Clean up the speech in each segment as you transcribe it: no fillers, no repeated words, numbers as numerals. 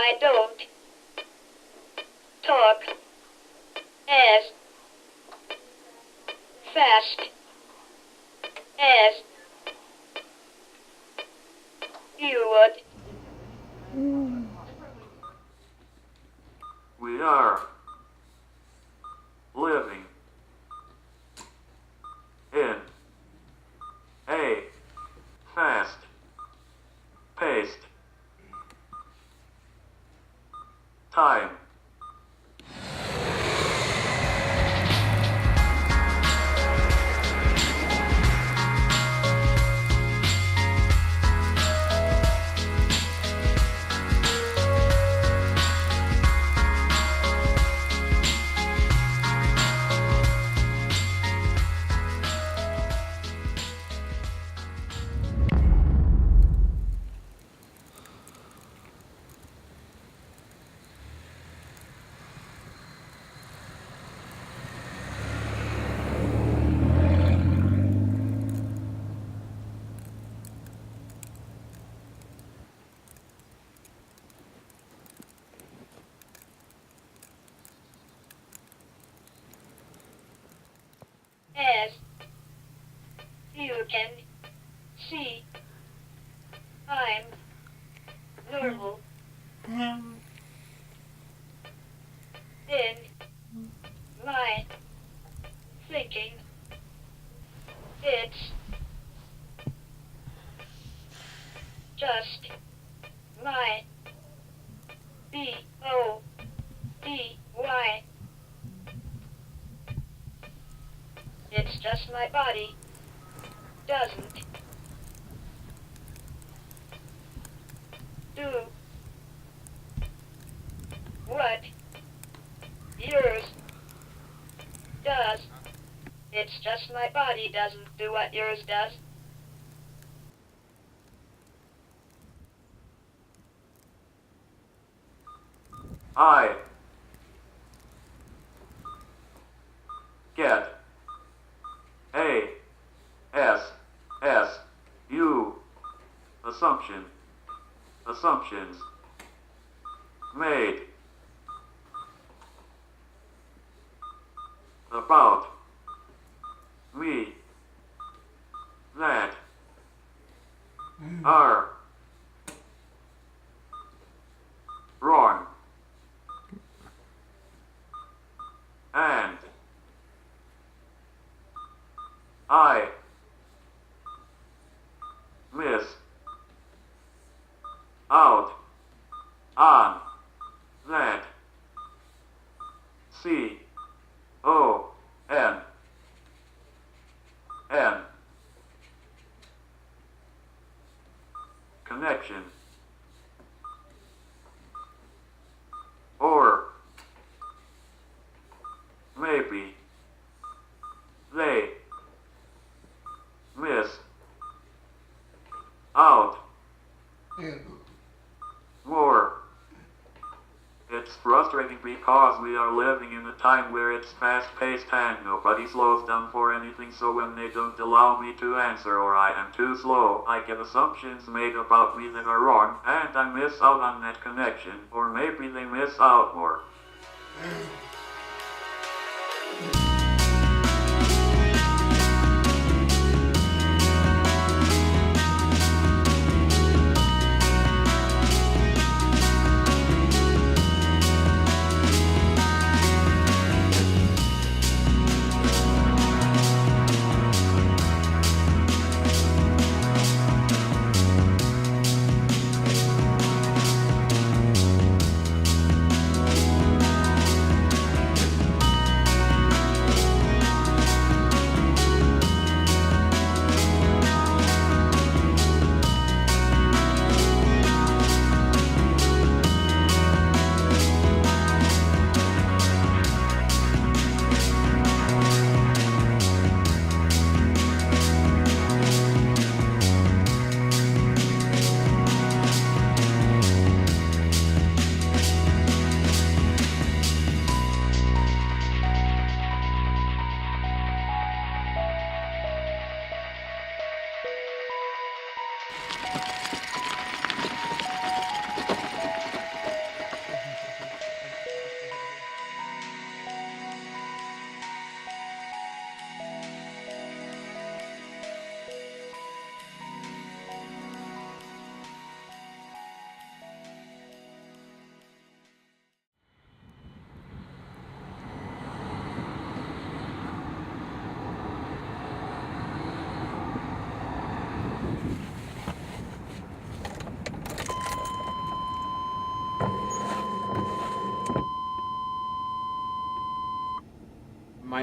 I don't talk as fast as you would. We are living in a fast-paced time. As you can see, I'm normal in my thinking. It's just my B-O-D-Y. It's just my body doesn't do what yours does. It's just my body doesn't do what yours does. I get A-S-S-U assumptions made about me that are wrong, and I miss out on that. C-O-N-N connection, or maybe they miss out more. It's frustrating because we are living in a time where it's fast-paced and nobody slows down for anything, so when they don't allow me to answer or I am too slow, I get assumptions made about me that are wrong, and I miss out on that connection, or maybe they miss out more.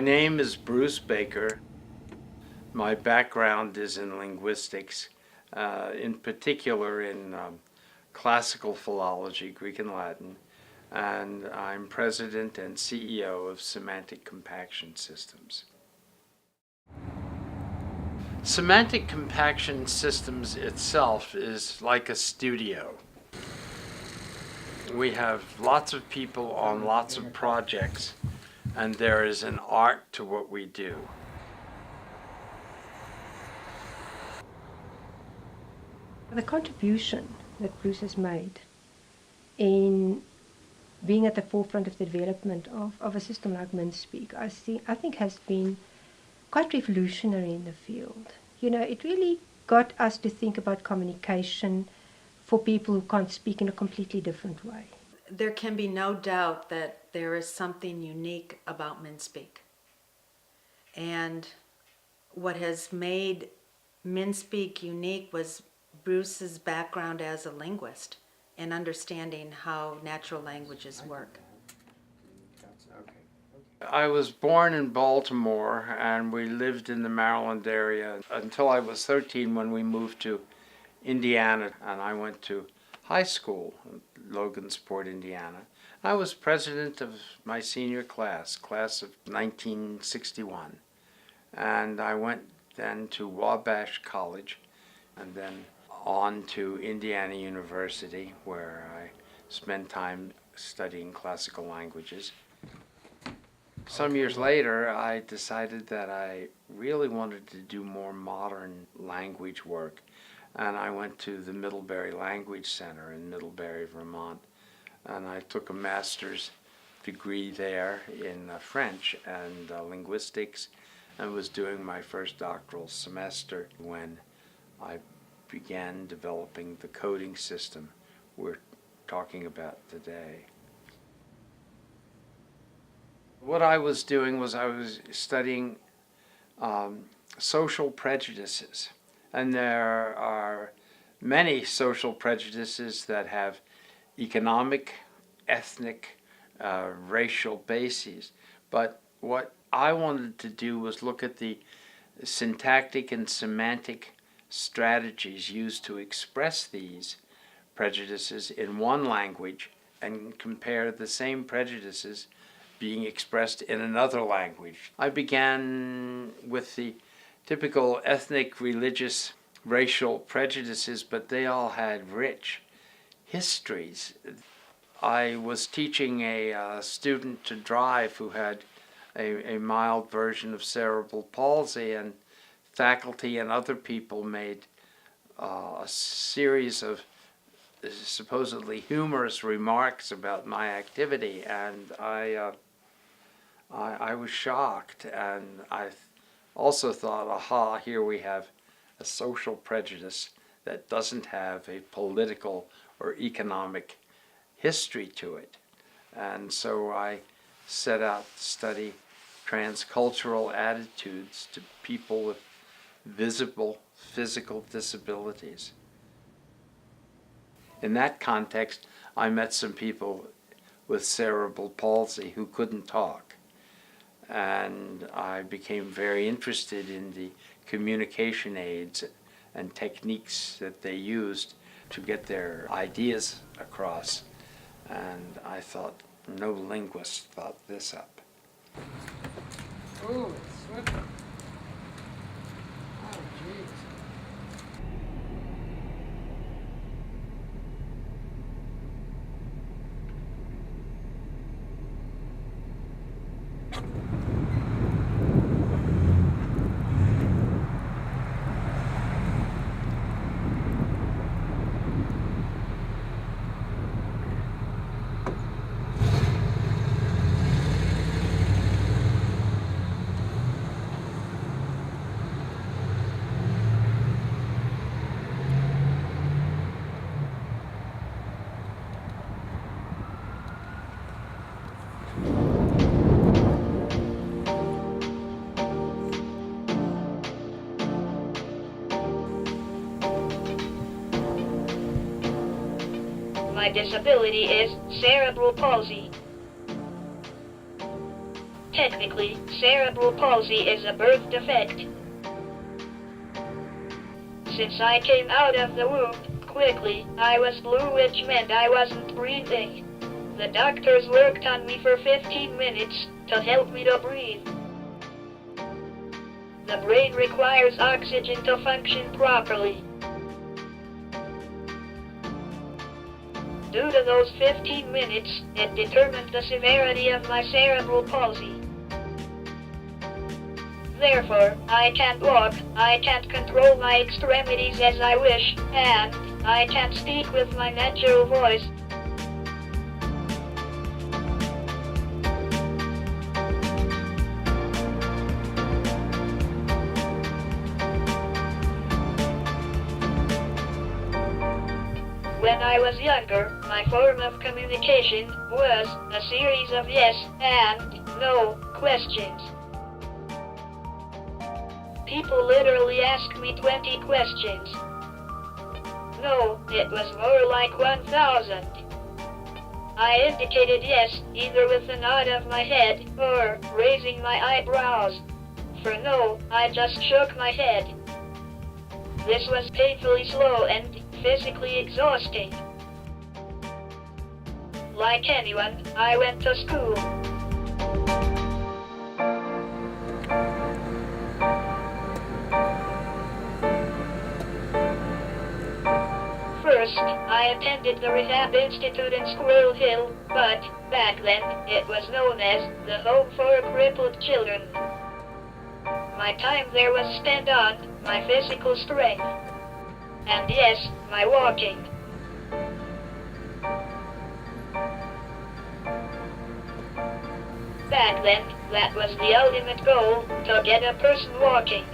My name is Bruce Baker. My background is in linguistics, in particular in classical philology, Greek and Latin, and I'm president and CEO of Semantic Compaction Systems. Semantic Compaction Systems itself is like a studio. We have lots of people on lots of projects, and there is an art to what we do. The contribution that Bruce has made in being at the forefront of the development of a system like MINSPEAK, I think has been quite revolutionary in the field. You know, it really got us to think about communication for people who can't speak in a completely different way. There can be no doubt that there is something unique about MINSPEAK. And what has made MINSPEAK unique was Bruce's background as a linguist and understanding how natural languages work. I was born in Baltimore, and we lived in the Maryland area until I was 13 when we moved to Indiana, and I went to high school in Logansport, Indiana. I was president of my senior class of 1961, and I went then to Wabash College, and then on to Indiana University, where I spent time studying classical languages. Some years later, I decided that I really wanted to do more modern language work, and I went to the Middlebury Language Center in Middlebury, Vermont, and I took a master's degree there in French and linguistics, and was doing my first doctoral semester when I began developing the coding system we're talking about today. What I was doing was I was studying social prejudices, and there are many social prejudices that have economic, ethnic, racial bases. But what I wanted to do was look at the syntactic and semantic strategies used to express these prejudices in one language and compare the same prejudices being expressed in another language. I began with the typical ethnic, religious, racial prejudices, but they all had rich histories. I was teaching a student to drive who had a mild version of cerebral palsy, and faculty and other people made a series of supposedly humorous remarks about my activity, and I was shocked, and I also thought, aha, here we have a social prejudice that doesn't have a political or economic history to it. And so I set out to study transcultural attitudes to people with visible physical disabilities. In that context, I met some people with cerebral palsy who couldn't talk. And I became very interested in the communication aids and techniques that they used to get their ideas across. And I thought, no linguist thought this up. Oh, swift. Oh, jeez. My disability is cerebral palsy. Technically, cerebral palsy is a birth defect. Since I came out of the womb quickly, I was blue, which meant I wasn't breathing. The doctors worked on me for 15 minutes to help me to breathe. The brain requires oxygen to function properly. Due to those 15 minutes, it determined the severity of my cerebral palsy. Therefore, I can't walk, I can't control my extremities as I wish, and I can't speak with my natural voice. When I was younger, my form of communication was a series of yes and no questions. People literally asked me 20 questions. No, it was more like 1,000. I indicated yes, either with a nod of my head or raising my eyebrows. For no, I just shook my head. This was painfully slow and physically exhausting. Like anyone, I went to school. First, I attended the Rehab Institute in Squirrel Hill, but back then, it was known as the Home for Crippled Children. My time there was spent on my physical strength. And yes, my walking. Back then, that was the ultimate goal, to get a person walking.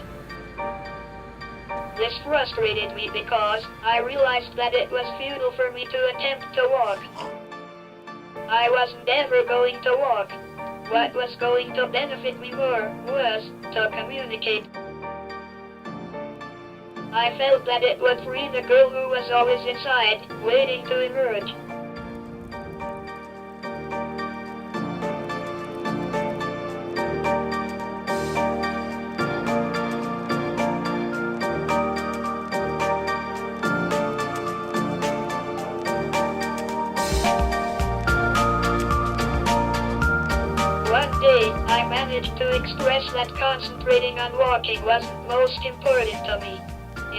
This frustrated me because I realized that it was futile for me to attempt to walk. I wasn't ever going to walk. What was going to benefit me more was to communicate. I felt that it would free the girl who was always inside, waiting to emerge. One day, I managed to express that concentrating on walking wasn't most important to me.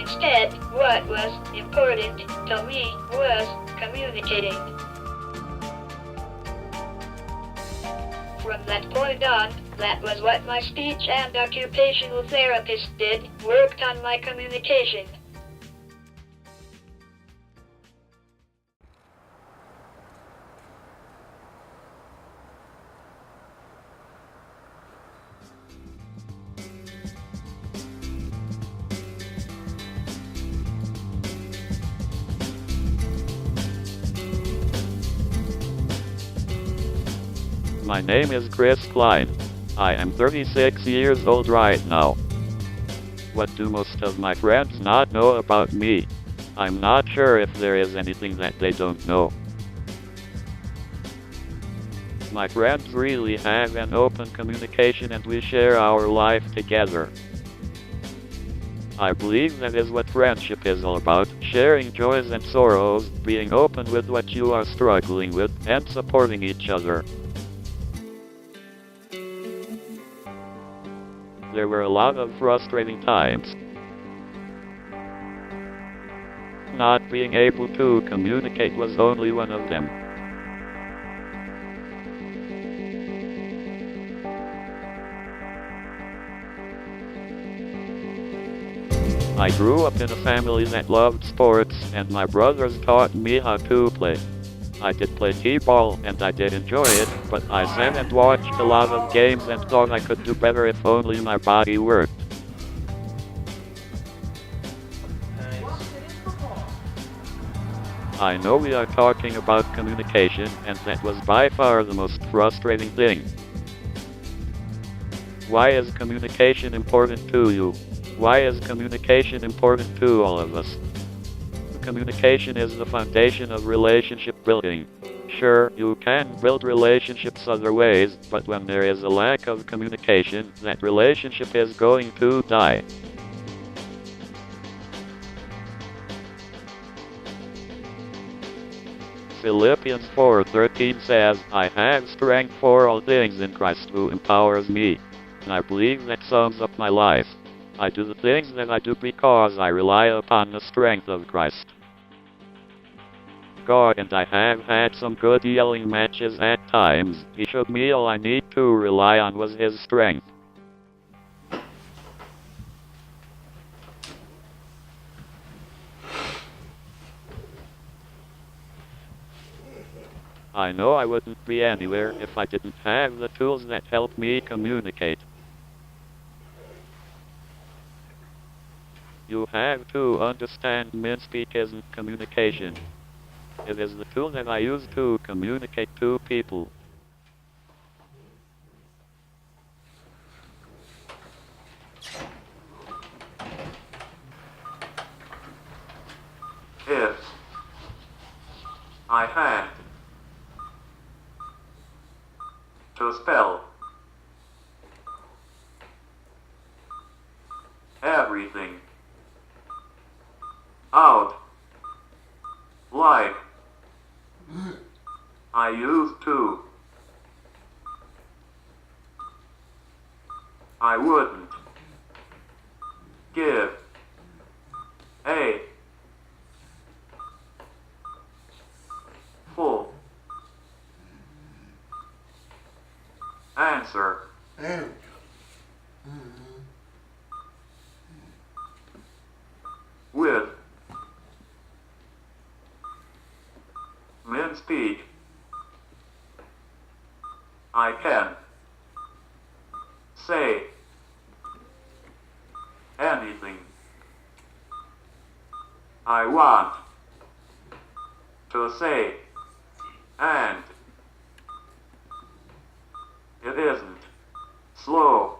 Instead, what was important to me was communicating. From that point on, that was what my speech and occupational therapist did, worked on my communication. My name is Chris Klein. I am 36 years old right now. What do most of my friends not know about me? I'm not sure if there is anything that they don't know. My friends really have an open communication and we share our life together. I believe that is what friendship is all about, sharing joys and sorrows, being open with what you are struggling with, and supporting each other. There were a lot of frustrating times. Not being able to communicate was only one of them. I grew up in a family that loved sports, and my brothers taught me how to play. I did play t-ball and I did enjoy it, but I sat and watched a lot of games and thought I could do better if only my body worked. I know we are talking about communication, and that was by far the most frustrating thing. Why is communication important to you? Why is communication important to all of us? Communication is the foundation of relationship building. Sure, you can build relationships other ways, but when there is a lack of communication, that relationship is going to die. Philippians 4:13 says, I have strength for all things in Christ who empowers me. And I believe that sums up my life. I do the things that I do because I rely upon the strength of Christ. God and I have had some good yelling matches at times. He showed me all I need to rely on was His strength. I know I wouldn't be anywhere if I didn't have the tools that help me communicate. You have to understand MINSPEAK isn't communication. It is the tool that I use to communicate to people. If I had to spell everything out like I used to, I wouldn't give a full answer. With MINSPEAK, I can say anything I want to say, and it isn't slow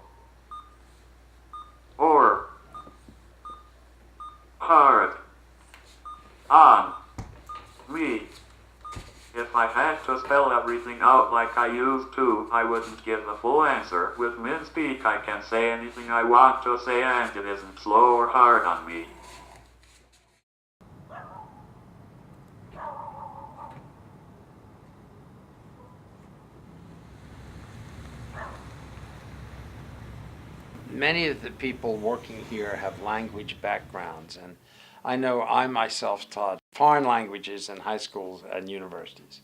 or hard on me. If I had to spell everything out like I used to, I wouldn't give the full answer. With MINSPEAK, I can say anything I want to say, and it isn't slow or hard on me. Many of the people working here have language backgrounds, and I know I myself taught foreign languages in high schools and universities.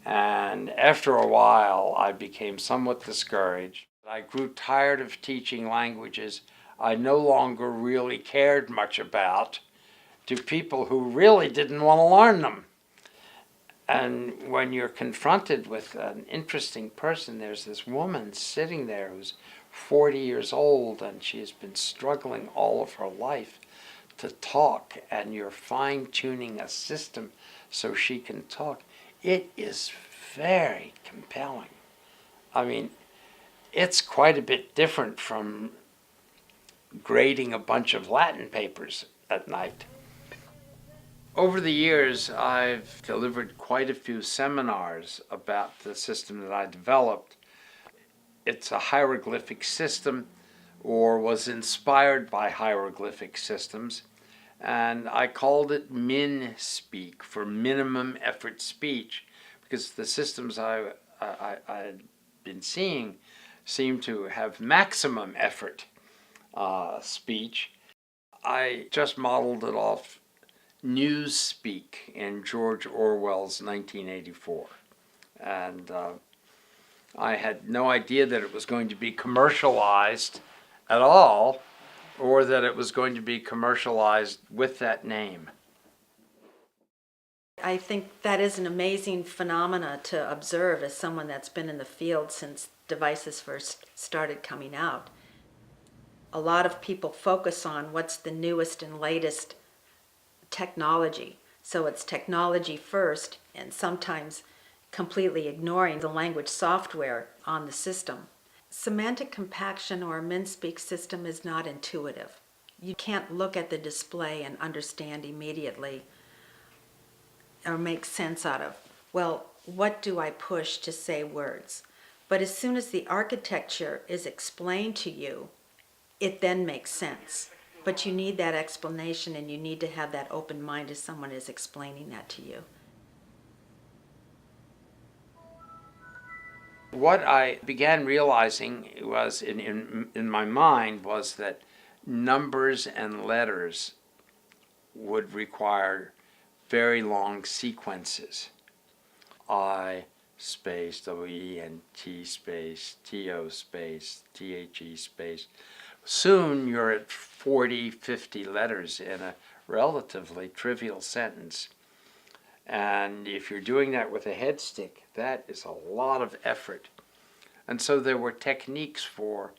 And after a while, I became somewhat discouraged. I grew tired of teaching languages I no longer really cared much about to people who really didn't want to learn them. And when you're confronted with an interesting person, there's this woman sitting there who's 40 years old, and she has been struggling all of her life to talk, and you're fine-tuning a system so she can talk. It is very compelling. I mean, it's quite a bit different from grading a bunch of Latin papers at night. Over the years, I've delivered quite a few seminars about the system that I developed. It's a hieroglyphic system, or was inspired by hieroglyphic systems, and I called it MINSPEAK, for minimum effort speech, because the systems I'd been seeing seem to have maximum effort speech. I just modeled it off Newspeak in George Orwell's 1984, and I had no idea that it was going to be commercialized at all, or that it was going to be commercialized with that name. I think that is an amazing phenomena to observe as someone that's been in the field since devices first started coming out. A lot of people focus on what's the newest and latest technology. So it's technology first, and sometimes completely ignoring the language software on the system. Semantic compaction or a MINSPEAK system is not intuitive. You can't look at the display and understand immediately or make sense out of well, what do I push to say words? But as soon as the architecture is explained to you, it then makes sense. But you need that explanation, and you need to have that open mind as someone is explaining that to you. What I began realizing was in my mind was that numbers and letters would require very long sequences. I space, W-E-N-T space, T-O space, T-H-E space. Soon you're at 40, 50 letters in a relatively trivial sentence. And if you're doing that with a head stick, that is a lot of effort. And so there were techniques for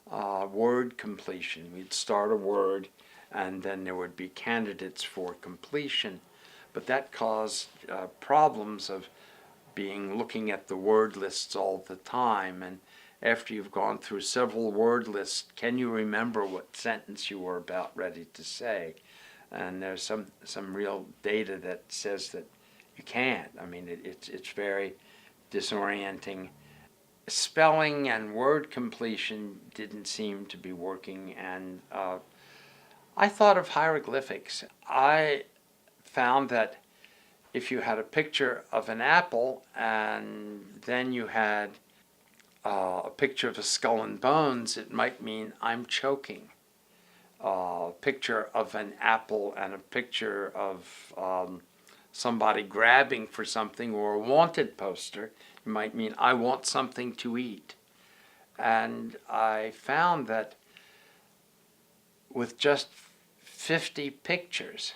word completion. We'd start a word, and then there would be candidates for completion. But that caused problems of looking at the word lists all the time. And after you've gone through several word lists, can you remember what sentence you were about ready to say? And there's some real data that says that you can't. I mean, it's very disorienting. Spelling and word completion didn't seem to be working, and I thought of hieroglyphics. I found that if you had a picture of an apple and then you had a picture of a skull and bones, it might mean I'm choking. A picture of an apple and a picture of somebody grabbing for something, or a wanted poster, it might mean I want something to eat. And I found that with just 50 pictures,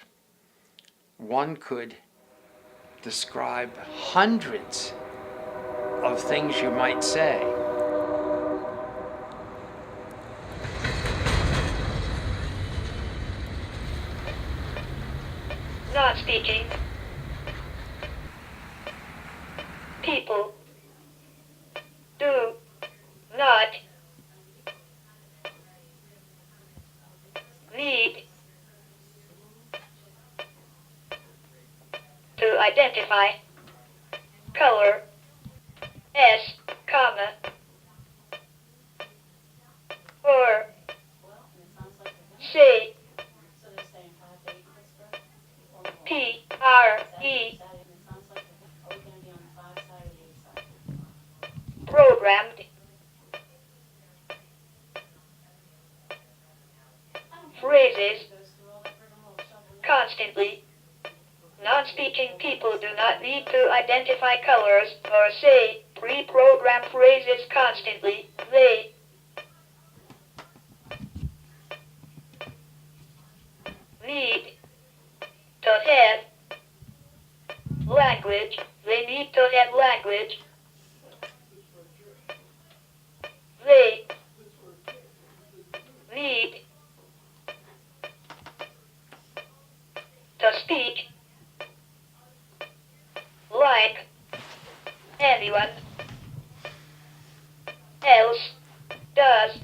one could describe hundreds of things you might say. Not speaking. People do not need to identify color S, comma, or say P-R-E programmed phrases constantly. Non-speaking people do not need to identify colors or say pre-programmed phrases constantly. They need to have language. They need to have language. They need to speak like anyone else does.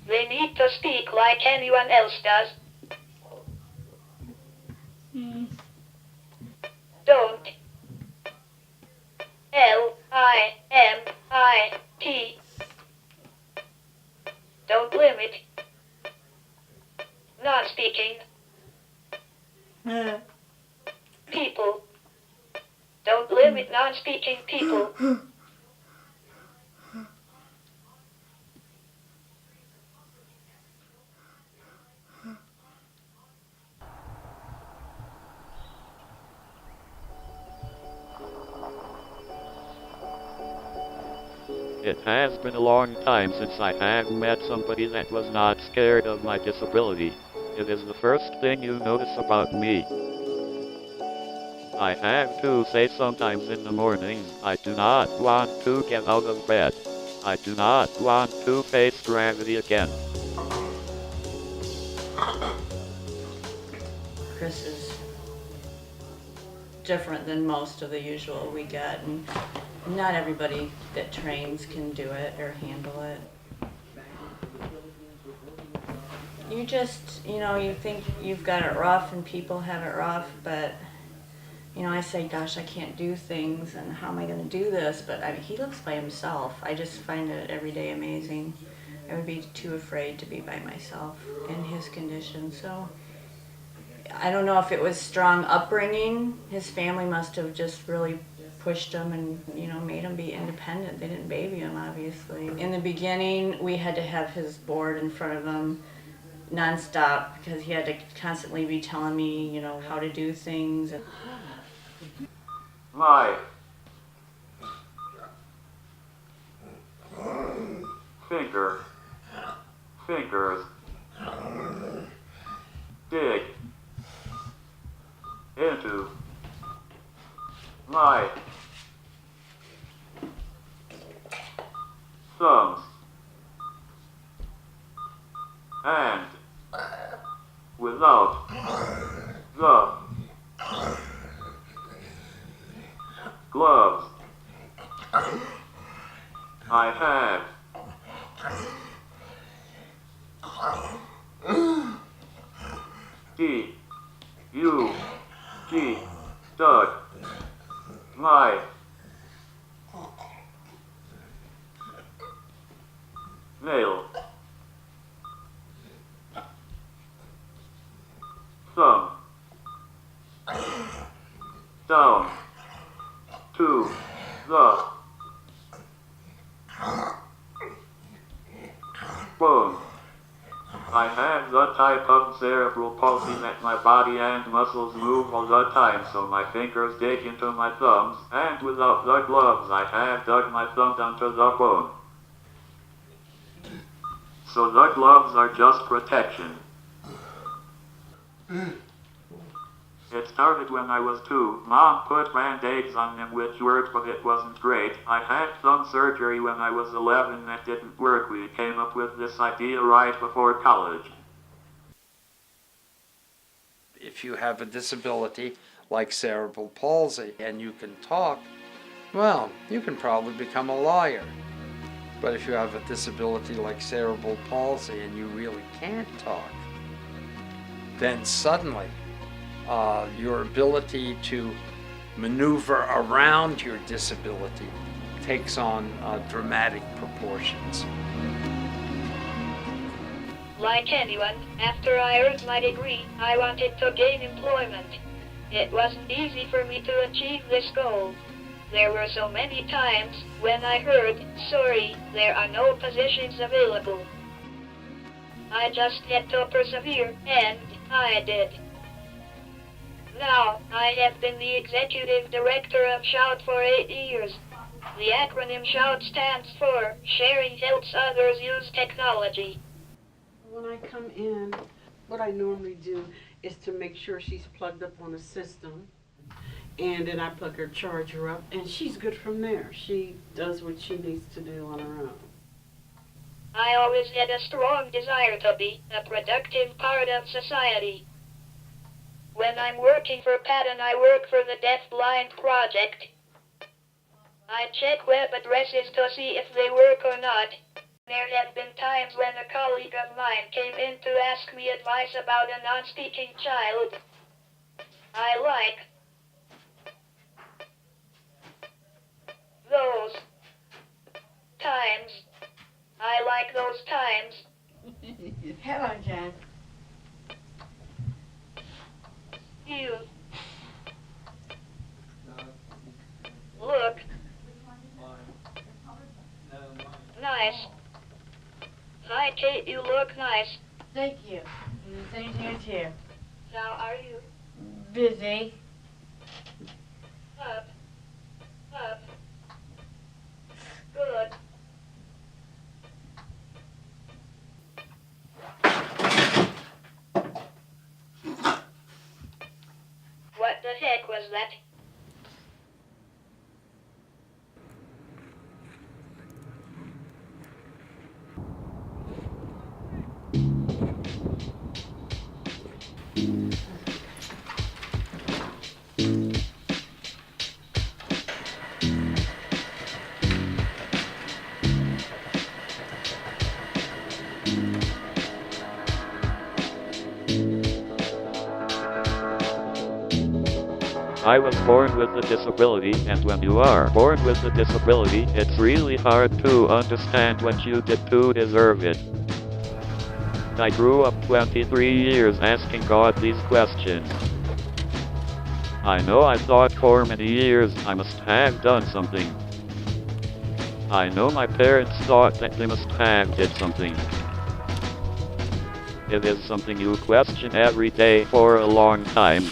They need to speak like anyone else does. Don't. L-I-M-I-T. Don't limit. Non-speaking people. Don't limit non-speaking people. It has been a long time since I have met somebody that was not scared of my disability. It is the first thing you notice about me. I have to say sometimes in the morning, I do not want to get out of bed. I do not want to face gravity again. Chris is different than most of the usual we get, and not everybody that trains can do it or handle it. You just, you think you've got it rough and people have it rough, but You know, I say, gosh, I can't do things, and how am I going to do this? But I mean, he lives by himself. I just find it every day amazing. I would be too afraid to be by myself in his condition. So I don't know if it was strong upbringing. His family must have just really pushed him and, you know, made him be independent. They didn't baby him, obviously. In the beginning, we had to have his board in front of him nonstop because he had to constantly be telling me, you know, how to do things. My fingers, dig into my thumbs and without the gloves I have dug my nail thumb down to the bone. I have the type of cerebral palsy that my body and muscles move all the time, so my fingers dig into my thumbs, and without the gloves I have dug my thumb down to the bone. So the gloves are just protection. It started when I was 2. Mom put band-aids on them which worked, but it wasn't great. I had thumb surgery when I was 11 that didn't work. We came up with this idea right before college. If you have a disability like cerebral palsy and you can talk, well, you can probably become a lawyer. But if you have a disability like cerebral palsy and you really can't talk, then suddenly your ability to maneuver around your disability takes on dramatic proportions. Like anyone, after I earned my degree, I wanted to gain employment. It wasn't easy for me to achieve this goal. There were so many times when I heard, "Sorry, there are no positions available." I just had to persevere, and I did. Now, I have been the executive director of SHOUT for 8 years. The acronym SHOUT stands for Sharing Helps Others Use Technology. When I come in, what I normally do is to make sure she's plugged up on a system, and then I plug her charger up, and she's good from there. She does what she needs to do on her own. I always had a strong desire to be a productive part of society. When I'm working for Pat and I work for the Deaf Blind Project, I check web addresses to see if they work or not. There have been times when a colleague of mine came in to ask me advice about a non-speaking child. I like those times. I like those times. Hello, Jen. You look nice. Hi, Kate, you look nice. Thank you. And the same to you, too. How are you? Busy. Up. Good. What the heck was that? I was born with a disability, and when you are born with a disability, it's really hard to understand what you did to deserve it. I grew up 23 years asking God these questions. I know I thought for many years I must have done something. I know my parents thought that they must have did something. It is something you question every day for a long time.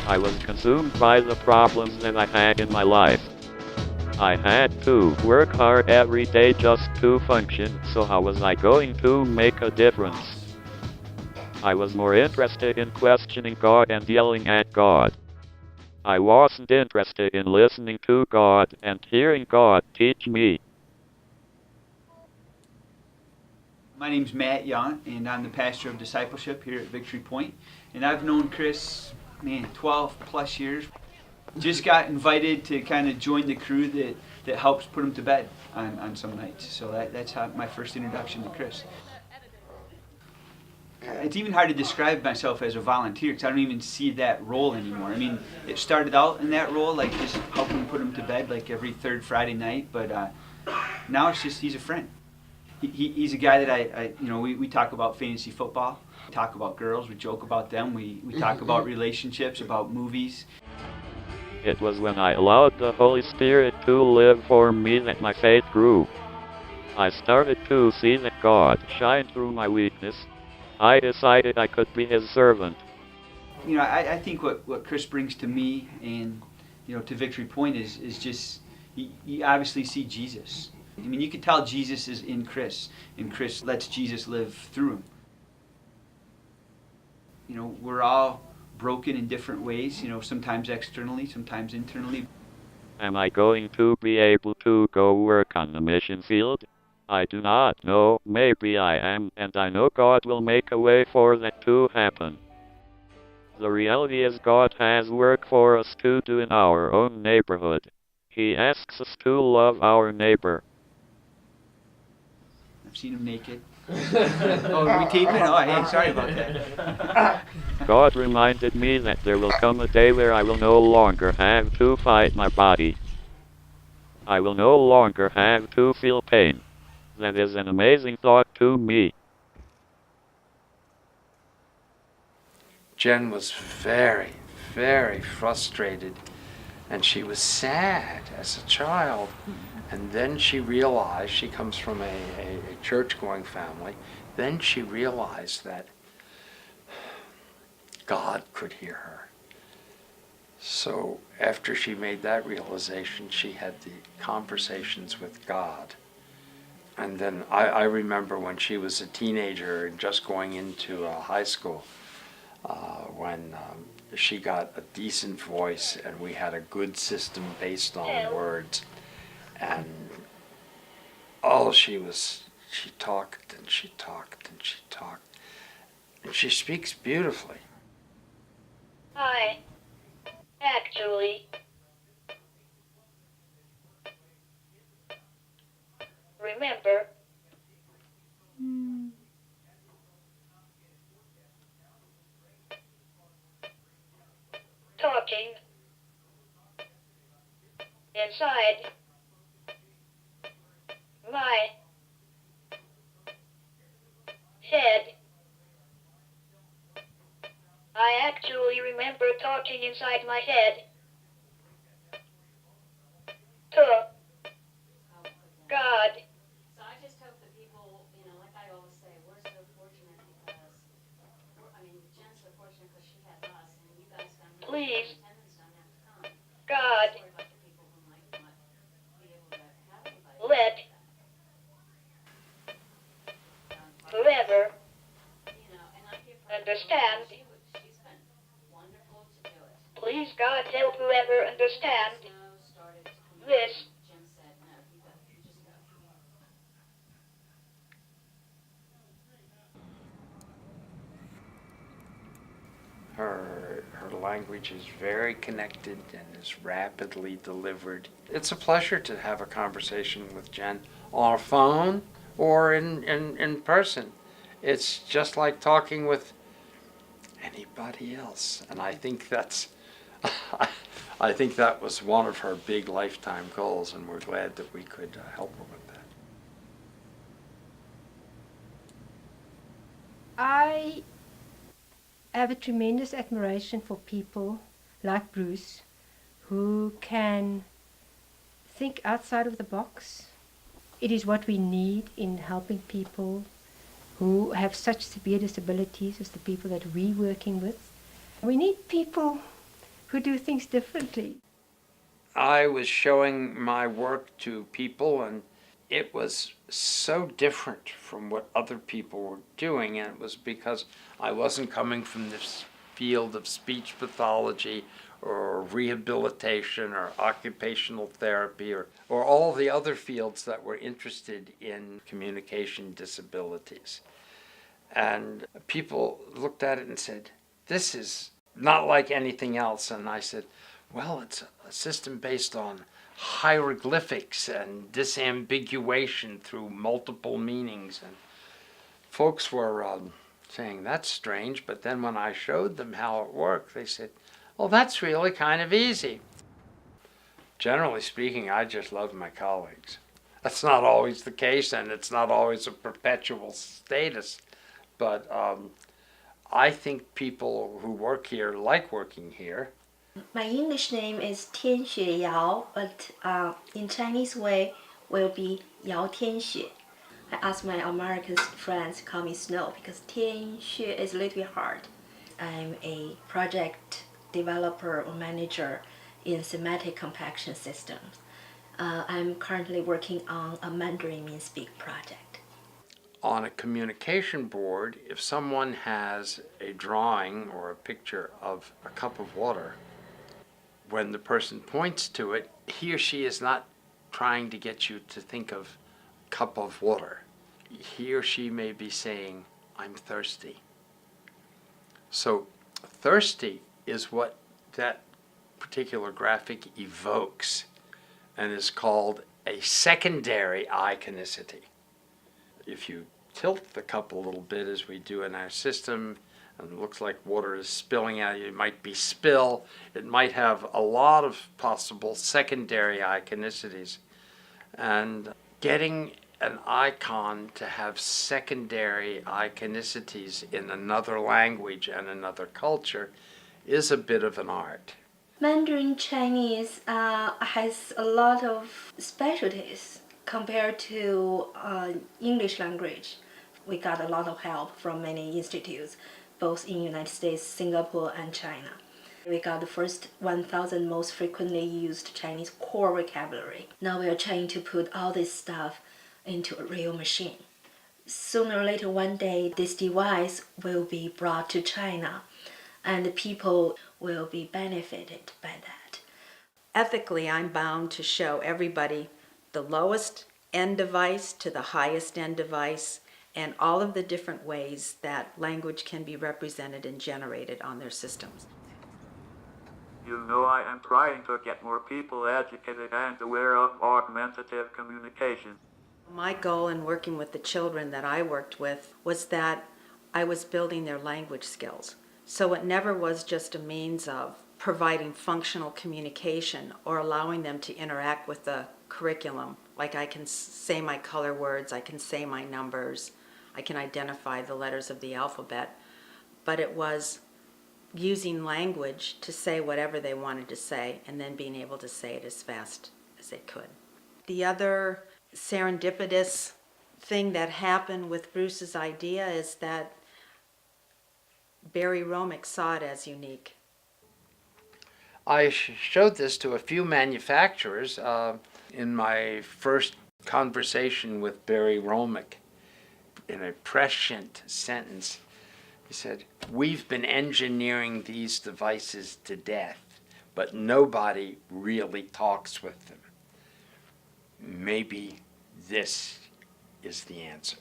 I was consumed by the problems that I had in my life. I had to work hard every day just to function, so how was I going to make a difference? I was more interested in questioning God and yelling at God. I wasn't interested in listening to God and hearing God teach me. My name's Matt Young, and I'm the pastor of discipleship here at Victory Point. And I've known Chris, 12 plus years. Just got invited to kind of join the crew that helps put him to bed on some nights. So that's how my first introduction to Chris. It's even hard to describe myself as a volunteer because I don't even see that role anymore. I mean, it started out in that role, like just helping put him to bed like every third Friday night, but now it's just he's a friend. He's a guy that we talk about fantasy football, we talk about girls, we joke about them, we talk about relationships, about movies. It was when I allowed the Holy Spirit to live for me that my faith grew. I started to see that God shined through my weakness. I decided I could be his servant. You know, I think what Chris brings to me and, to Victory Point is just, you obviously see Jesus. I mean, you can tell Jesus is in Chris, and Chris lets Jesus live through him. We're all broken in different ways, sometimes externally, sometimes internally. Am I going to be able to go work on the mission field? I do not know. Maybe I am, and I know God will make a way for that to happen. The reality is God has work for us to do in our own neighborhood. He asks us to love our neighbor. I've seen him naked. Oh, are we taping? Oh, hey, sorry about that. God reminded me that there will come a day where I will no longer have to fight my body. I will no longer have to feel pain. That is an amazing thought to me. Jen was very, very frustrated, and she was sad as a child. And then she realized, she comes from a church-going family, then she realized that God could hear her. So after she made that realization, she had the conversations with God. And then I remember when she was a teenager and just going into high school, when she got a decent voice and we had a good system based on words. And she talked and she talked and she talked. And she speaks beautifully. I actually remember talking inside my head. I actually remember talking inside my head to God. So I just hope that people, like I always say, we're so fortunate because, Jen's so fortunate because she had us, and you guys don't have Please, attendants don't have to come. God, Sorry about the people who might not be able to have anybody. let whoever And I give her understand. She's been wonderful to do it. Please, God, help whoever understand Snow started to come this. Jim said, no, you just go. Her language is very connected and is rapidly delivered. It's a pleasure to have a conversation with Jen on a phone or in person. It's just like talking with anybody else. And I think that's I think that was one of her big lifetime goals, and we're glad that we could help her with that. I have a tremendous admiration for people like Bruce who can think outside of the box. It is what we need in helping people who have such severe disabilities as the people that we're working with. We need people who do things differently. I was showing my work to people, and it was so different from what other people were doing, and it was because I wasn't coming from this field of speech pathology or rehabilitation or occupational therapy or all the other fields that were interested in communication disabilities. And people looked at it and said, this is not like anything else. And I said, well, it's a system based on hieroglyphics and disambiguation through multiple meanings. And folks were saying, that's strange. But then when I showed them how it worked, they said, well, that's really kind of easy. Generally speaking, I just love my colleagues. That's not always the case, and it's not always a perpetual status. But I think people who work here like working here. My English name is Tian Xue Yao, but in Chinese way will be Yao Tianxue. I ask my American friends to call me Snow because Tian Xue is a little bit hard. I'm a project developer or manager in semantic compaction systems. I'm currently working on a Mandarin MINSPEAK project. On a communication board, if someone has a drawing or a picture of a cup of water, when the person points to it, he or she is not trying to get you to think of a cup of water. He or she may be saying, I'm thirsty. So thirsty is what that particular graphic evokes and is called a secondary iconicity. If you tilt the cup a little bit, as we do in our system, and it looks like water is spilling out, it might be spill, it might have a lot of possible secondary iconicities. And getting an icon to have secondary iconicities in another language and another culture is a bit of an art. Mandarin Chinese has a lot of specialties compared to English language. We got a lot of help from many institutes, both in United States, Singapore, and China. We got the first 1,000 most frequently used Chinese core vocabulary. Now we are trying to put all this stuff into a real machine. Sooner or later, one day, this device will be brought to China, and the people will be benefited by that. Ethically, I'm bound to show everybody the lowest end device to the highest end device and all of the different ways that language can be represented and generated on their systems. You know, I am trying to get more people educated and aware of augmentative communication. My goal in working with the children that I worked with was that I was building their language skills. So it never was just a means of providing functional communication or allowing them to interact with the curriculum. Like I can say my color words, I can say my numbers, I can identify the letters of the alphabet, but it was using language to say whatever they wanted to say and then being able to say it as fast as they could. The other serendipitous thing that happened with Bruce's idea is that Barry Romick saw it as unique. I showed this to a few manufacturers in my first conversation with Barry Romick. In a prescient sentence, he said, "We've been engineering these devices to death, but nobody really talks with them. Maybe this is the answer."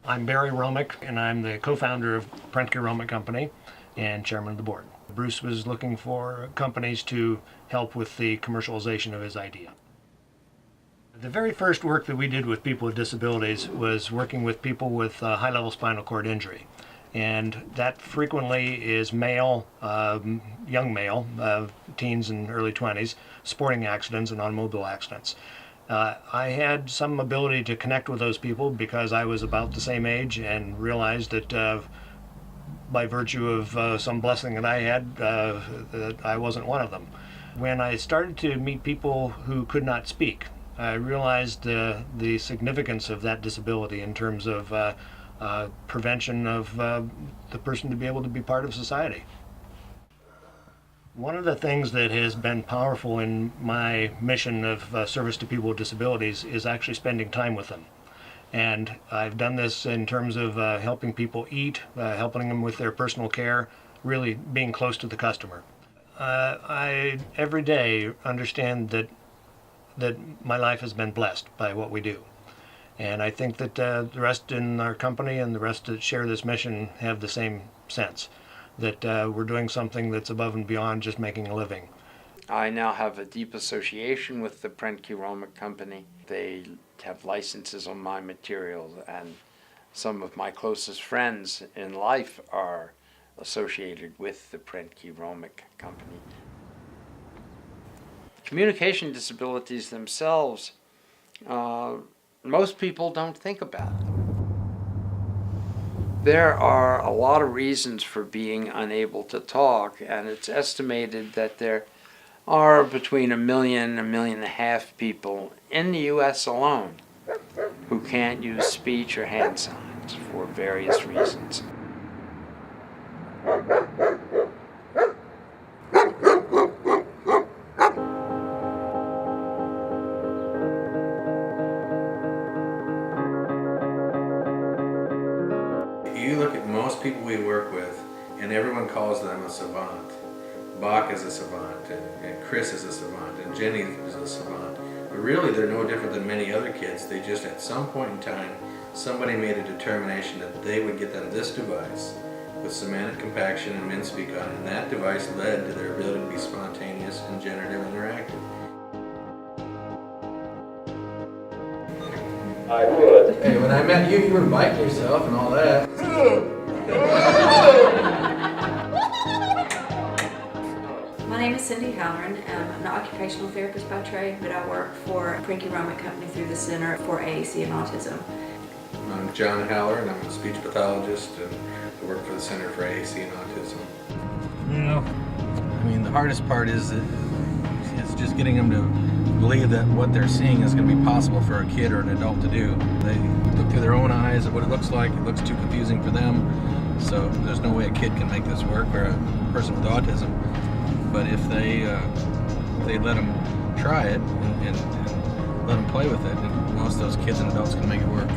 I'm Barry Romick, and I'm the co-founder of Prentke Romick Company and chairman of the board. Bruce was looking for companies to help with the commercialization of his idea. The very first work that we did with people with disabilities was working with people with high-level spinal cord injury. And that frequently is male, young male, teens and early 20s, sporting accidents and automobile accidents. I had some ability to connect with those people because I was about the same age and realized that by virtue of some blessing that I had, that I wasn't one of them. When I started to meet people who could not speak, I realized the significance of that disability in terms of prevention of the person to be able to be part of society. One of the things that has been powerful in my mission of service to people with disabilities is actually spending time with them. And I've done this in terms of helping people eat, helping them with their personal care, really being close to the customer. I every day understand that my life has been blessed by what we do. And I think that the rest in our company and the rest that share this mission have the same sense, that we're doing something that's above and beyond just making a living. I now have a deep association with the Pensé Company. They have licenses on my materials, and some of my closest friends in life are associated with the Pensé Company. Communication disabilities themselves, most people don't think about them. There are a lot of reasons for being unable to talk, and it's estimated that there are between 1 million and 1.5 million people in the U.S. alone who can't use speech or hand signs for various reasons. You look at most people we work with, and everyone calls them a savant. Bach is a savant, and Chris is a savant, and Jenny is a savant. But really, they're no different than many other kids. They just, at some point in time, somebody made a determination that they would get them this device with semantic compaction and MINSPEAK on it, and that device led to their ability to be spontaneous and generative interactive. I would. Hey, when I met you, you were biting yourself and all that. My name is Cindy Halloran. I'm an occupational therapist by trade, but I work for Pensé Company through the Center for AAC and Autism. I'm John Halloran. I'm a speech pathologist, and I work for the Center for AAC and Autism. I mean, the hardest part is just getting them to believe that what they're seeing is going to be possible for a kid or an adult to do. They look through their own eyes at what it looks like. It looks too confusing for them, so there's no way a kid can make this work, or a person with autism. But if they let them try it and let them play with it, and most of those kids and adults can make it work.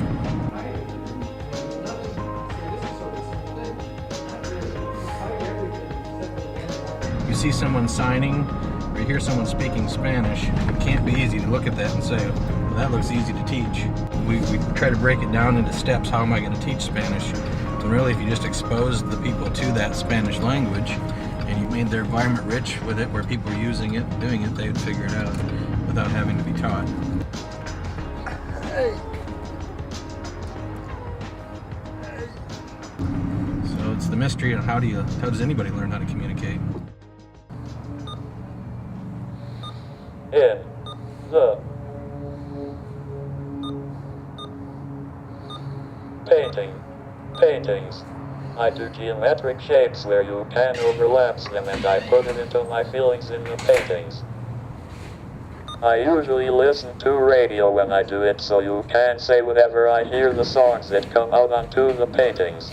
You see someone signing, or you hear someone speaking Spanish, it can't be easy to look at that and say, well, that looks easy to teach. We try to break it down into steps. How am I going to teach Spanish? And really, if you just expose the people to that Spanish language, and you made their environment rich with it, where people are using it, doing it, they would figure it out without having to be taught. So it's the mystery of how does anybody learn how to communicate? In the paintings, I do geometric shapes where you can overlap them, and I put it into my feelings in the paintings. I usually listen to radio when I do it, so you can say whenever I hear the songs that come out onto the paintings.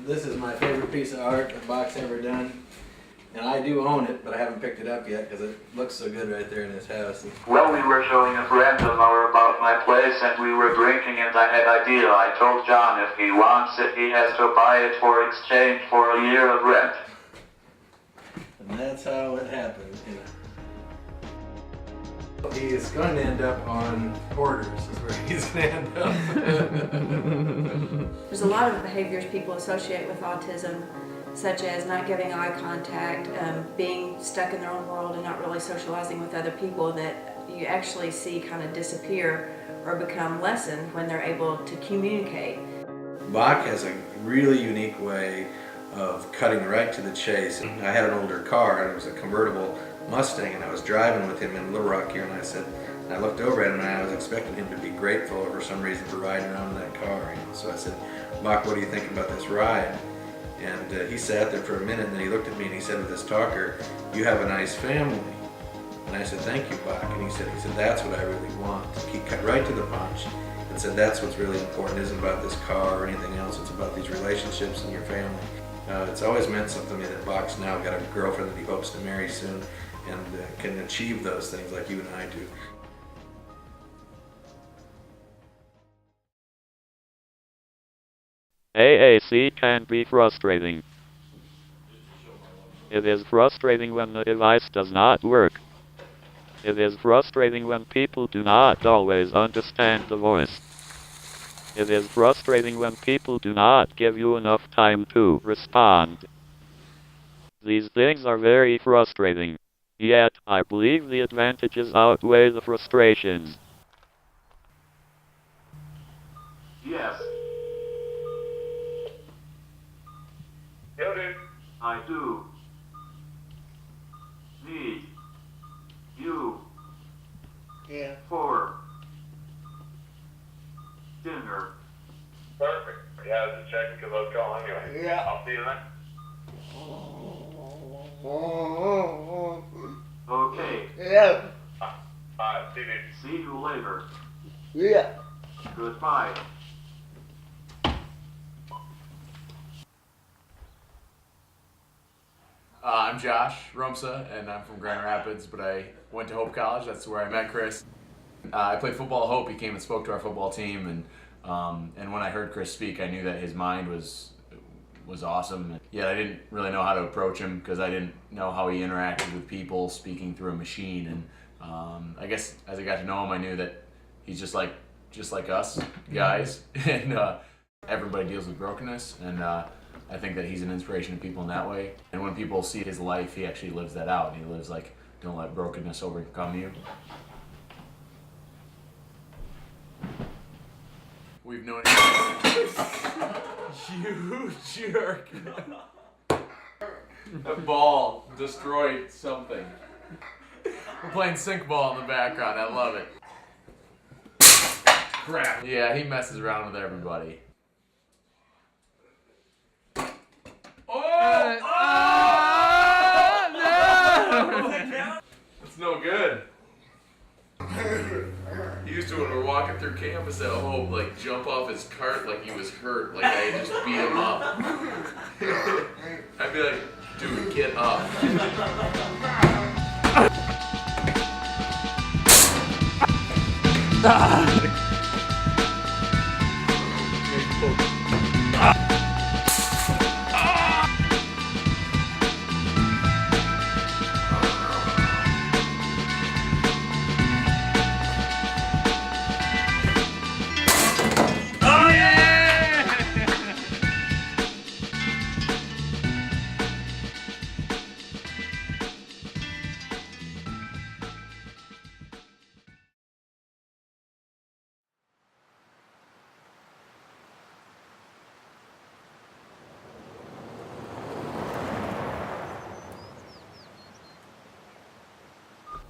This is my favorite piece of art that Bach's ever done. And I do own it, but I haven't picked it up yet because it looks so good right there in his house. Well, we were showing a friend of ours about my place, and we were drinking, and I had an idea. I told John if he wants it, he has to buy it for exchange for a year of rent. And that's how it happened. He is going to end up on Hoarders, is where he's going to end up. There's a lot of behaviors people associate with autism, such as not giving eye contact, being stuck in their own world and not really socializing with other people, that you actually see kind of disappear or become lessened when they're able to communicate. Bach has a really unique way of cutting right to the chase. I had an older car, and it was a convertible Mustang, and I was driving with him in Little Rock here, and I looked over at him, and I was expecting him to be grateful for some reason for riding around in that car. So I said, Bach, what do you think about this ride? And he sat there for a minute, and then he looked at me and he said with his talker, you have a nice family. And I said, thank you, Bach. And he said, that's what I really want. He cut right to the punch and said, that's what's really important. It isn't about this car or anything else. It's about these relationships and your family. It's always meant something to me that Bach's now got a girlfriend that he hopes to marry soon and can achieve those things like you and I do. AAC can be frustrating. It is frustrating when the device does not work. It is frustrating when people do not always understand the voice. It is frustrating when people do not give you enough time to respond. These things are very frustrating. Yet, I believe the advantages outweigh the frustrations. Yes. Yeah, dude. I do. Need. You. Yeah. For. Dinner. Perfect. Yeah, I was just checking because I was calling anyway. Yeah. I'll see you then. Okay. Yeah. Alright, see you, dude. See you later. Yeah. Goodbye. I'm Josh Rumsa, and I'm from Grand Rapids, but I went to Hope College. That's where I met Chris. I played football at Hope. He came and spoke to our football team, and when I heard Chris speak, I knew that his mind was awesome. Yet I didn't really know how to approach him because I didn't know how he interacted with people speaking through a machine. And I guess as I got to know him, I knew that he's just like us guys, and everybody deals with brokenness, and I think that he's an inspiration to people in that way. And when people see his life, he actually lives that out. He lives like, don't let brokenness overcome you. We've known you jerk. That ball destroyed something. We're playing sink ball in the background. I love it. Crap. Yeah, he messes around with everybody. It's no good. He used to, when we're walking through campus at Hope, like jump off his cart like he was hurt, like I had just beat him up. I'd be like, dude, get up.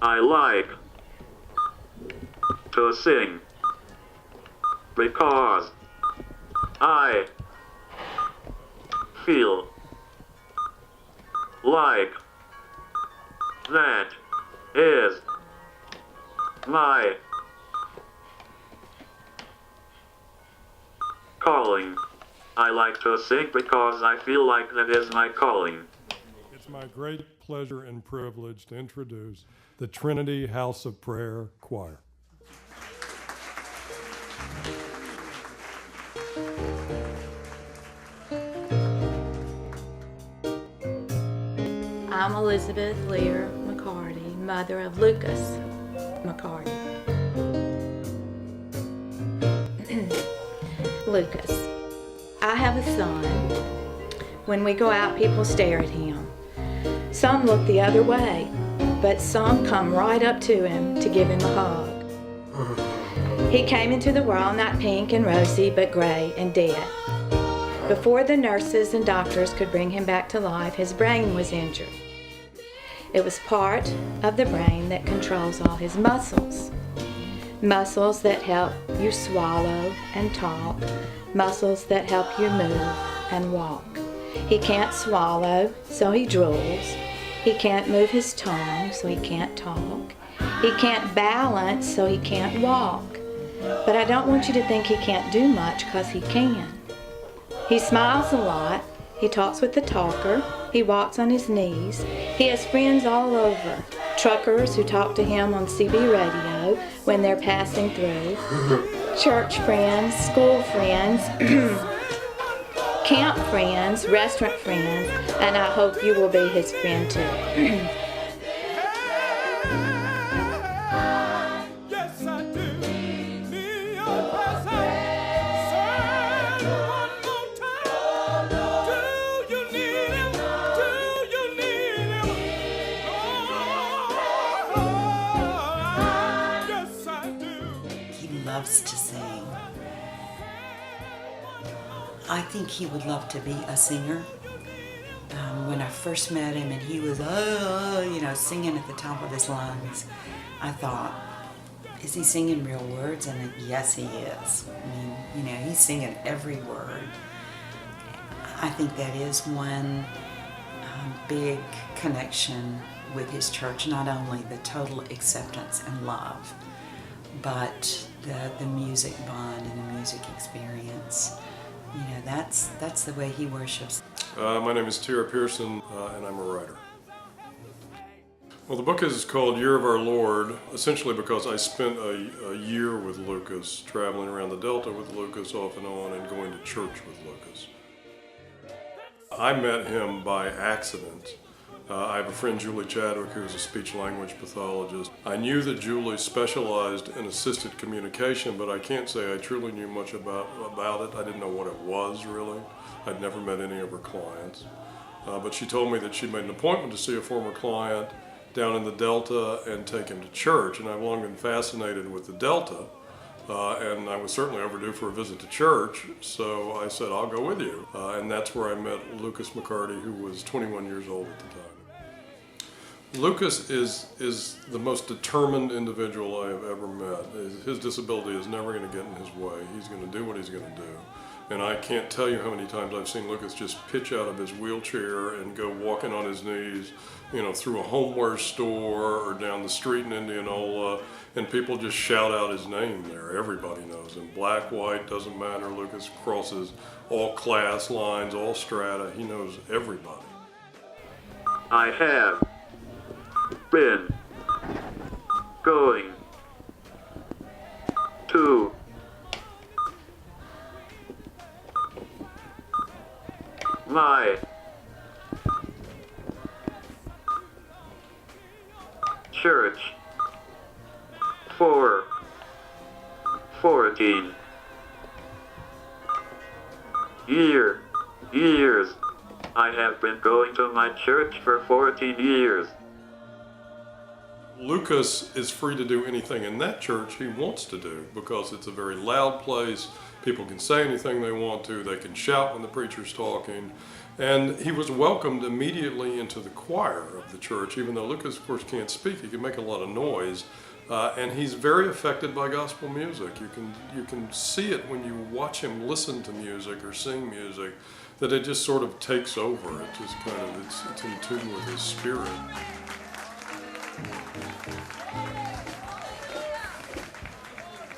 I like to sing because I feel like that is my calling. I like to sing because I feel like that is my calling. It's my great pleasure and privilege to introduce the Trinity House of Prayer Choir. I'm Elizabeth Lear McCarty, mother of Lucas McCarty. Lucas, I have a son. When we go out, people stare at him. Some look the other way, but some come right up to him to give him a hug. He came into the world not pink and rosy, but gray and dead. Before the nurses and doctors could bring him back to life, his brain was injured. It was part of the brain that controls all his muscles. Muscles that help you swallow and talk, muscles that help you move and walk. He can't swallow, so he drools. He can't move his tongue, so he can't talk. He can't balance, so he can't walk. But I don't want you to think he can't do much, because he can. He smiles a lot. He talks with the talker. He walks on his knees. He has friends all over. Truckers who talk to him on CB radio when they're passing through. Church friends, school friends, camp friends, restaurant friends, and I hope you will be his friend too. To sing. I think he would love to be a singer. When I first met him and he was, singing at the top of his lungs, I thought, is he singing real words? And yes, he is. I mean, he's singing every word. I think that is one big connection with his church, not only the total acceptance and love, but the music bond and the music experience. That's the way he worships. My name is Pearson, and I'm a writer. Well, the book is called Year of Our Lord, essentially because I spent a year with Lucas, traveling around the Delta with Lucas off and on and going to church with Lucas. I met him by accident. I have a friend, Julie Chadwick, who is a speech-language pathologist. I knew that Julie specialized in assisted communication, but I can't say I truly knew much about it. I didn't know what it was, really. I'd never met any of her clients. But she told me that she made an appointment to see a former client down in the Delta and take him to church. And I've long been fascinated with the Delta, and I was certainly overdue for a visit to church, so I said, I'll go with you. And that's where I met Lucas McCarty, who was 21 years old at the time. Lucas is the most determined individual I have ever met. His disability is never going to get in his way. He's going to do what he's going to do. And I can't tell you how many times I've seen Lucas just pitch out of his wheelchair and go walking on his knees, through a homeware store or down the street in Indianola, and people just shout out his name there. Everybody knows him. Black, white, doesn't matter. Lucas crosses all class lines, all strata. He knows everybody. I have been going to my church for 14 years. I have been going to my church for 14 years. Lucas is free to do anything in that church he wants to do because it's a very loud place. People can say anything they want to. They can shout when the preacher's talking. And he was welcomed immediately into the choir of the church, even though Lucas, of course, can't speak. He can make a lot of noise. And he's very affected by gospel music. You can see it when you watch him listen to music or sing music, that it just sort of takes over. It just it's in tune with his spirit.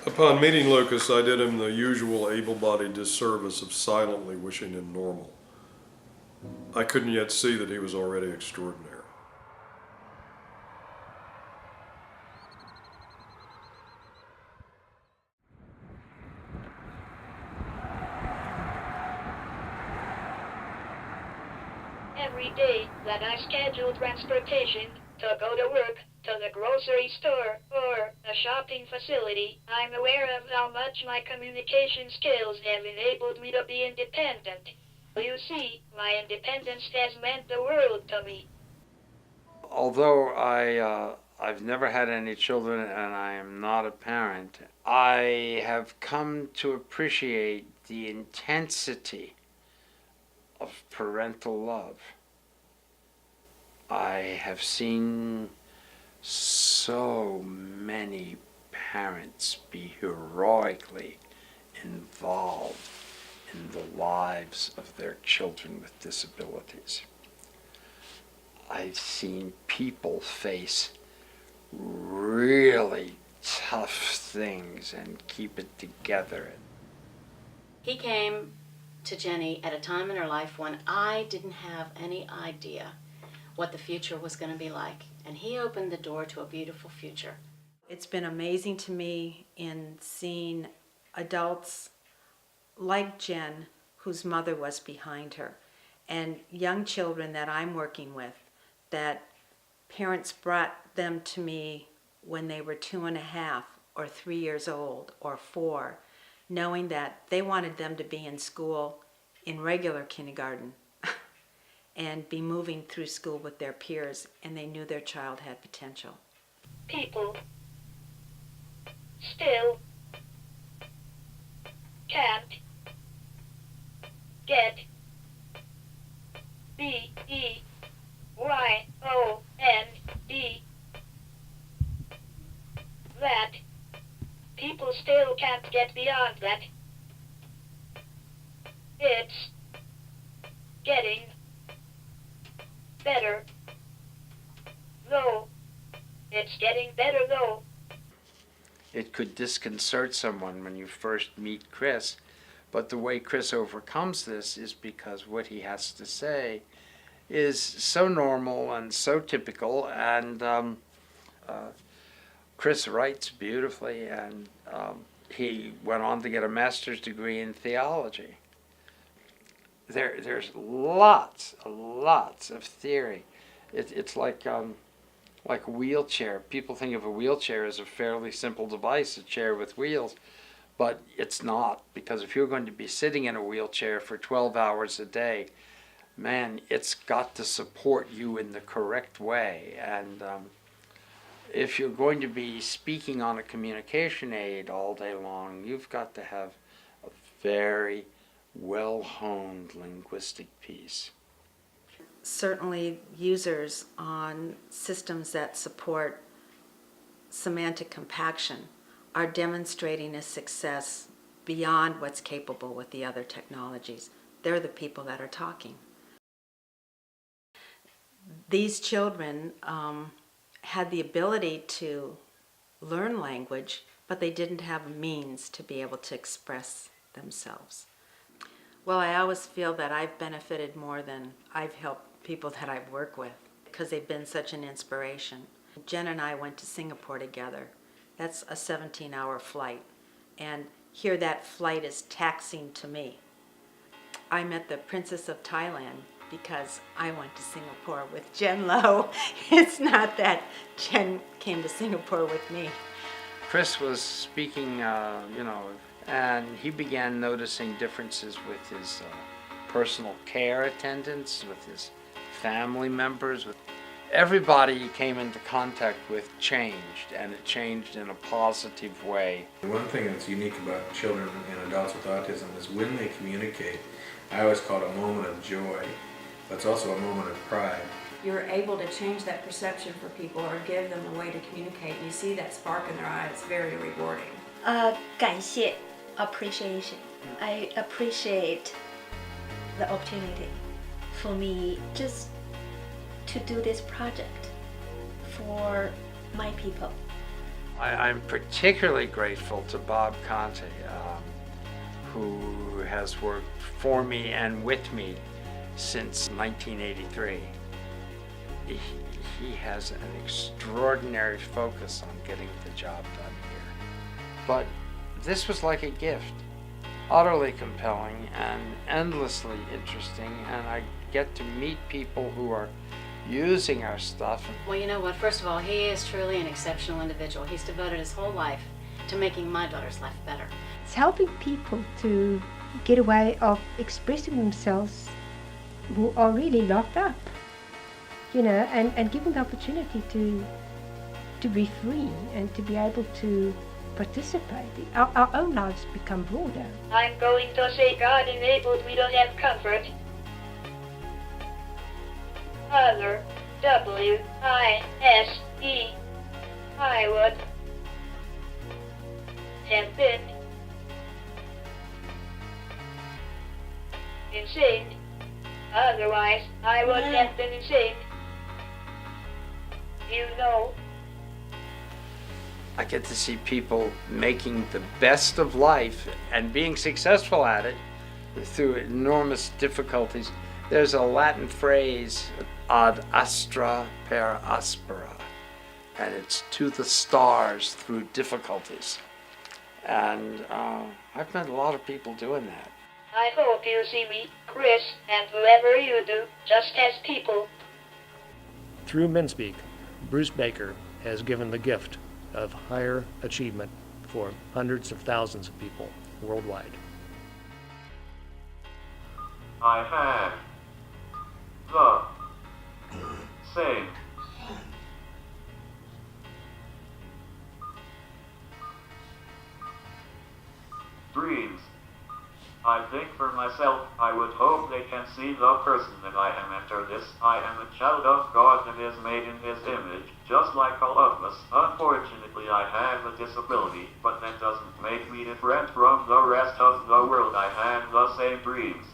Upon meeting Lucas, I did him the usual able-bodied disservice of silently wishing him normal. I couldn't yet see that he was already extraordinary. Every day that I schedule transportation to go to work, to the grocery store, or a shopping facility, I'm aware of how much my communication skills have enabled me to be independent. You see, my independence has meant the world to me. Although I've never had any children and I am not a parent, I have come to appreciate the intensity of parental love. I have seen so many parents be heroically involved in the lives of their children with disabilities. I've seen people face really tough things and keep it together. He came to Jenny at a time in her life when I didn't have any idea what the future was going to be like, and he opened the door to a beautiful future. It's been amazing to me in seeing adults like Jen, whose mother was behind her, and young children that I'm working with, that parents brought them to me when they were 2.5 or 3 years old or 4, knowing that they wanted them to be in school in regular kindergarten and be moving through school with their peers, and they knew their child had potential. People still can't get BEYOND. That people still can't get beyond that. It's getting better, though. It's getting better, though. It could disconcert someone when you first meet Chris, but the way Chris overcomes this is because what he has to say is so normal and so typical, and Chris writes beautifully, and he went on to get a master's degree in theology. There's lots of theory. It's like a wheelchair. People think of a wheelchair as a fairly simple device, a chair with wheels, but it's not, because if you're going to be sitting in a wheelchair for 12 hours a day, man, it's got to support you in the correct way. And if you're going to be speaking on a communication aid all day long, you've got to have a very well-honed linguistic piece. Certainly users on systems that support semantic compaction are demonstrating a success beyond what's capable with the other technologies. They're the people that are talking. These children had the ability to learn language, but they didn't have a means to be able to express themselves. Well, I always feel that I've benefited more than I've helped people that I've worked with, because they've been such an inspiration. Jen and I went to Singapore together. That's a 17-hour flight, and here that flight is taxing to me. I met the Princess of Thailand because I went to Singapore with Jen Lowe. It's not that Jen came to Singapore with me. Chris was speaking, and he began noticing differences with his personal care attendants, with his family members, with everybody he came into contact with changed, and it changed in a positive way. One thing that's unique about children and adults with autism is when they communicate, I always call it a moment of joy, but it's also a moment of pride. You're able to change that perception for people or give them a way to communicate, and you see that spark in their eye. It's very rewarding. 感谢 appreciation. I appreciate the opportunity for me just to do this project for my people. I'm particularly grateful to Bob Conte, who has worked for me and with me since 1983. He has an extraordinary focus on getting the job done here. But this was like a gift, utterly compelling and endlessly interesting, and I get to meet people who are using our stuff. Well, you know what? First of all, he is truly an exceptional individual. He's devoted his whole life to making my daughter's life better. It's helping people to get a way of expressing themselves who are really locked up, and giving the opportunity to be free and to be able to participate. Our own lives become broader. I'm going to say God enabled me to have comfort other, W-I-S-E. I would have been insane. Otherwise, I would have been insane. You know. I get to see people making the best of life and being successful at it through enormous difficulties. There's a Latin phrase, ad astra per aspera, and it's to the stars through difficulties. And I've met a lot of people doing that. I hope you see me, Chris, and whoever you do, just as people. Through MINSPEAK, Bruce Baker has given the gift of higher achievement for hundreds of thousands of people worldwide. I had the same dreams. I think for myself, I would hope they can see the person that I am after this. I am a child of God that is made in His image, just like all of us. Unfortunately, I have a disability, but that doesn't make me different from the rest of the world. I have the same dreams.